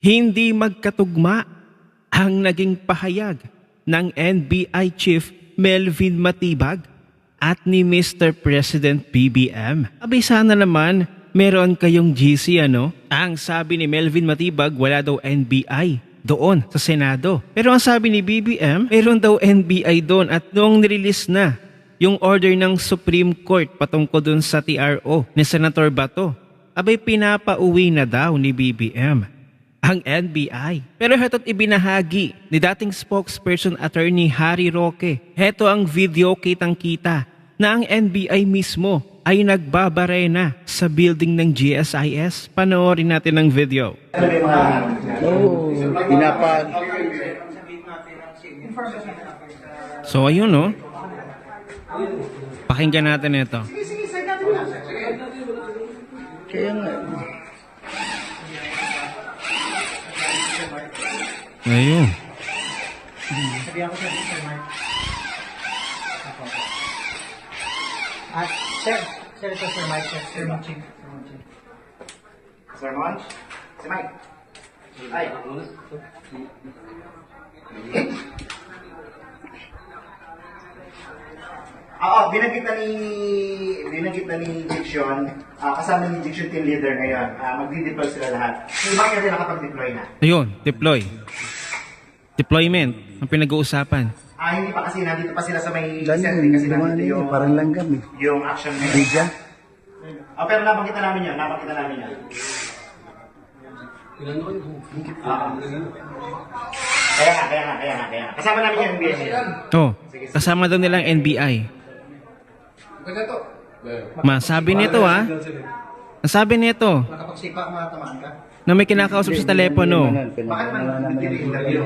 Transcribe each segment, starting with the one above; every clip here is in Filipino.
Hindi magkatugma ang naging pahayag ng NBI Chief Melvin Matibag at ni Mr. President BBM. Abay sana naman meron kayong GC ano? Ang sabi ni Melvin Matibag wala daw NBI doon sa Senado. Pero ang sabi ni BBM meron daw NBI doon at noong nirelease na yung order ng Supreme Court patungkol dun sa TRO ni Senator Bato, abay pinapauwi na daw ni BBM ang NBI. Pero heto't ibinahagi ni dating spokesperson attorney Harry Roque. Heto ang video kitang-kita na ang NBI mismo ay nagbabarena sa building ng GSIS. Panoorin natin ang video. So ayun no. Pakinggan natin ito. Kaya nga. Ayun. Sir, ito Sir Mike, Sir Monching. Sir Monch? Si Mike. Ay. Oo, binanggit na ni Diction, kasama ni Diction team leader ngayon. Magdi-deploy sila lahat. Yung iba rin nakapag-deploy na. Ayun, deploy. Deployment, ang pinag-uusapan. Hindi pa kasi nandito pa sila sa may setting kasi nandito yung parang langgam eh. yung action ngayon. Bigyan. Pero napakita namin yun. Kaya nga. Kasama namin yung NBI ngayon. Kasama daw nilang NBI. Masabi nito ha. Sabi nito Nakapagsipa ang mga tamaan ka? na may kinakausap sa telepono. Bakit man nag-interview?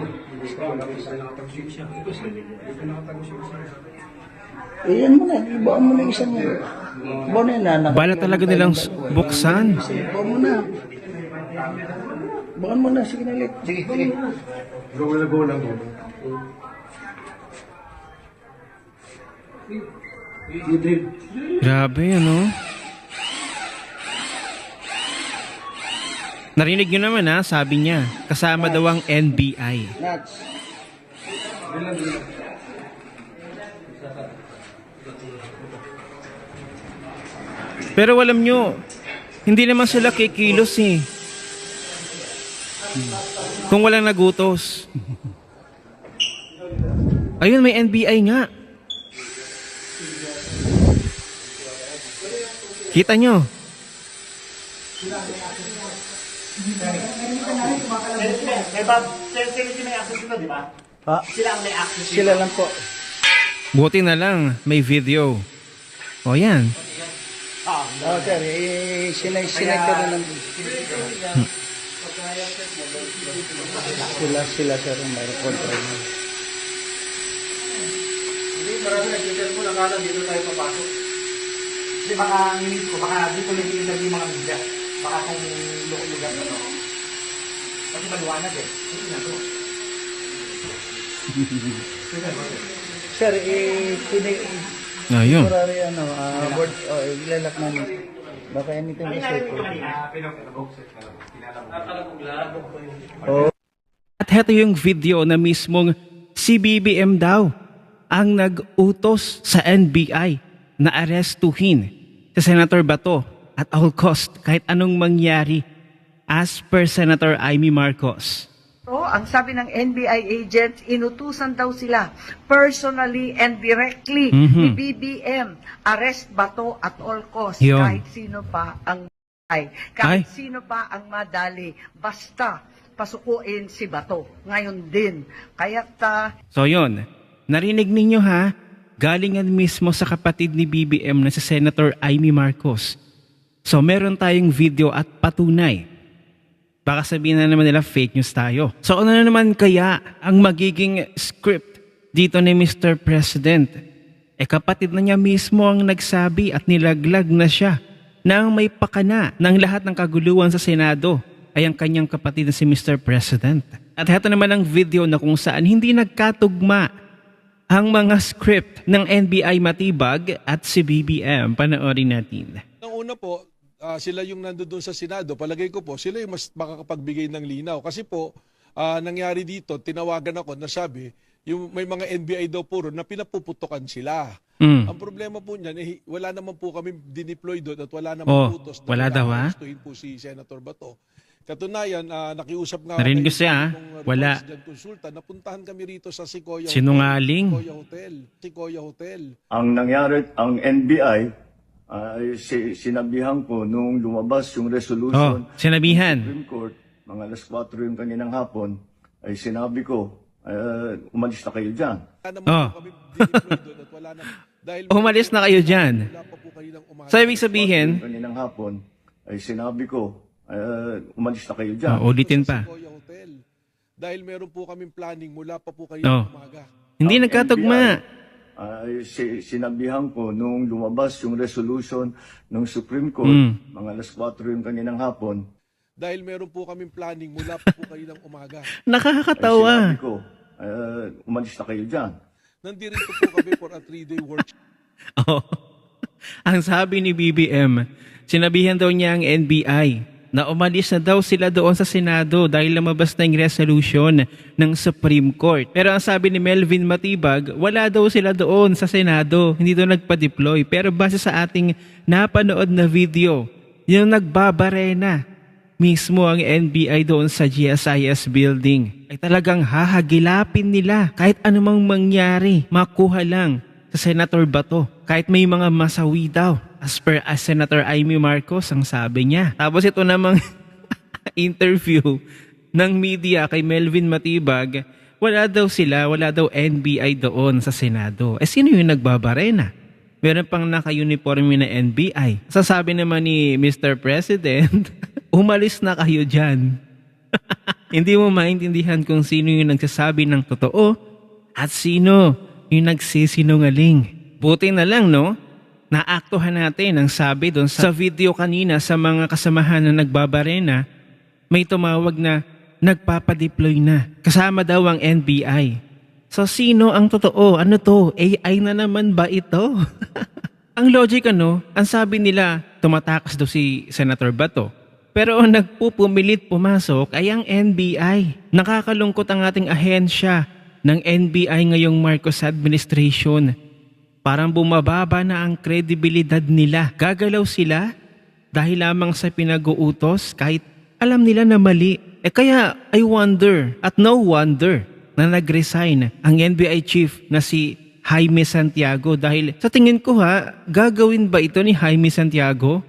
Ayan mo na, ibaan mo na isang ibaan na yan, anak. Bala talaga nilang buksan. Ibaan mo na. Ibaan mo na, sige na ulit. Sige. Go lang. Grabe ano. Narinig nyo naman ha, sabi niya. Kasama daw ang NBI. Nuts. Pero alam nyo, hindi naman sila kikilos eh. Kung walang nagutos. Ayun, may NBI nga. Kita nyo. Sila may access dito, di ba? Ha? Sila ang may access dito. Sila lang po. Buti na lang, may video. O yan. Sir, sinay ka na lang. Sila, sir, ang mayroon control. Hindi, marami nag-interview mo, nakala dito tayo papasok. Kasi baka ang need ko, baka dito nag-interview mga media. Baka kung lugar na to. Kasi maliwanag eh. Kasi na to. Sir, Ayun. temporary board, ilalak namin. Baka anything is safe. At heto yung video na mismong si BBM daw ang nag-utos sa NBI na arestuhin si Senator Bato at all cost kahit anong mangyari as per Senator Amy Marcos. Ang sabi ng NBI agents, inutusan daw sila personally and directly ni BBM, arrest Bato at all costs. Yun. Kahit sino pa ang kahit sino pa ang madali, basta pasukuin si Bato. Ngayon din. So yun, narinig ninyo ha, galingan mismo sa kapatid ni BBM na si Senator Amy Marcos. So meron tayong video at patunay. Baka sabihin na naman nila fake news tayo. So ano na naman kaya ang magiging script dito ni Mr. President? Kapatid na niya mismo ang nagsabi at nilaglag na siya nang may pakana ng lahat ng kaguluhan sa Senado ay ang kanyang kapatid na si Mr. President. At heto naman ang video na kung saan hindi nagkatugma ang mga script ng NBI Matibag at si BBM. Panoorin natin. Ang una po, sila yung nandoon sa Senado, palagay ko po, sila yung mas makakapagbigay ng linaw. Kasi po, nangyari dito, tinawagan ako na sabi, yung may mga NBI daw po ron na pinapuputukan sila. Ang problema po niyan, wala naman po kami dineploy doon at wala naman utos. Wala daw, ha? Gustuhin po si Senator Bato. Katunayan, nakiusap nga Narinig ko kayo siya, nung wala. Revised Consulta, napuntahan kami rito sa Sequoia Sinungaling. Sequoia Hotel. Ang nangyari, ang NBI, sinabihan ko nung lumabas yung resolution sinabihan. ng Supreme Court, mga alas 4 yung kaninang hapon, ay sinabi ko, umalis na kayo dyan. Wala naman po kami dineploy doon at wala naman. Dahil Umalis na kayo dyan. wala pa po kayo ng umaga. So, ibig sabihin, Yung kaninang hapon, ay sinabi ko, umalis na kayo dyan. ulitin pa. Sequoia Hotel. Dahil meron po kaming planning mula pa po kayo Oh. ng umaga. Hindi Ang nagkatugma. Sinabihan ko nung lumabas yung resolution ng Supreme Court, mga alas 4 yung kaninang hapon, Dahil meron po kaming planning mula pa po kayo ng umaga. ay Nakakatawa. sinabi ko, umalis na kayo dyan. Nandito po kami for a 3-day workshop. Oh. Ang sabi ni BBM, sinabihan daw niya ang NBI na umalis na daw sila doon sa Senado dahil lumabas na yung resolution ng Supreme Court. Pero ang sabi ni Melvin Matibag, wala daw sila doon sa Senado, hindi daw nagpa-deploy. Pero base sa ating napanood na video, yung nagbabarena mismo ang NBI doon sa GSIS building ay talagang hahagilapin nila kahit anumang mangyari, makuha lang sa Senator Bato. Kahit may mga masawi daw. As per Senator Amy Marcos, ang sabi niya. Tapos ito namang interview ng media kay Melvin Matibag, wala daw NBI doon sa Senado. Sino yung nagbabarena? Meron pang naka-uniforme na NBI. Sasabi naman ni Mr. President, umalis na kayo dyan. Hindi mo maintindihan kung sino yung nagsasabi ng totoo at sino yung nagsisinungaling. Buti na lang, no? Naaktuhan natin ang sabi doon sa video kanina sa mga kasamahan na nagbabarena, may tumawag na nagpapadeploy na. Kasama daw ang NBI. So sino ang totoo? Ano to? AI na naman ba ito? Ang logic ang sabi nila tumatakas daw si Senator Bato. Pero ang nagpupumilit pumasok ay ang NBI. Nakakalungkot ang ating ahensya ng NBI ngayong Marcos administration. Parang bumababa na ang kredibilidad nila. Gagalaw sila dahil lamang sa pinag-uutos kahit alam nila na mali. Kaya I wonder at no wonder na nag-resign ang NBI chief na si Jaime Santiago dahil sa tingin ko gagawin ba ito ni Jaime Santiago?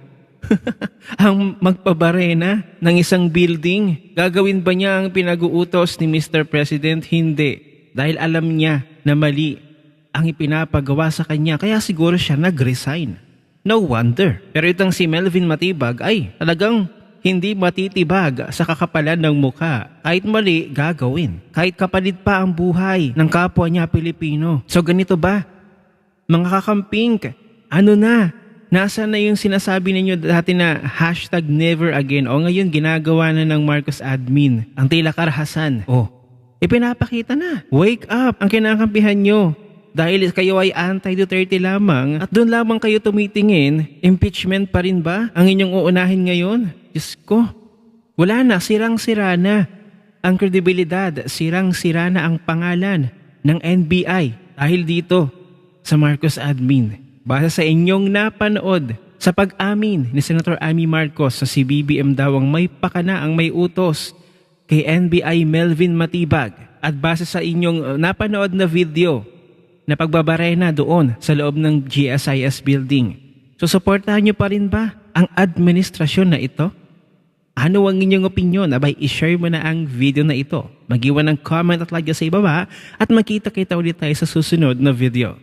Ang magpabarena ng isang building? Gagawin ba niya ang pinag-uutos ni Mr. President? Hindi. Dahil alam niya na mali ang ipinapagawa sa kanya, kaya siguro siya nag-resign. No wonder. Pero itong si Melvin Matibag ay talagang hindi matitibag sa kakapalan ng mukha. Kahit mali, gagawin. Kahit kapalit pa ang buhay ng kapwa niya Pilipino. So ganito ba? Mga kakamping, ano na? Nasaan na yung sinasabi ninyo dati na #never again o ngayon ginagawa na ng Marcos admin ang tila karahasan? Ipinapakita na. Wake up ang kinakampihan nyo. Dahil kayo ay anti-Duterte lamang at doon lamang kayo tumitingin, impeachment pa rin ba ang inyong uunahin ngayon? Diyos ko, wala na, sirang-sira na ang kredibilidad, sirang-sira na ang pangalan ng NBI dahil dito sa Marcos admin. Base sa inyong napanood sa pag-amin ni Senator Amy Marcos sa si BBM daw ang may pakana, ang may utos kay NBI Melvin Matibag at base sa inyong napanood na video na pagbabarena doon sa loob ng GSIS building. So supportahan nyo pa rin ba ang administrasyon na ito? Ano ang inyong opinion? Abay, i-share mo na ang video na ito. Mag-iwan ng comment at like sa ibaba at magkita-kita ulit tayo sa susunod na video.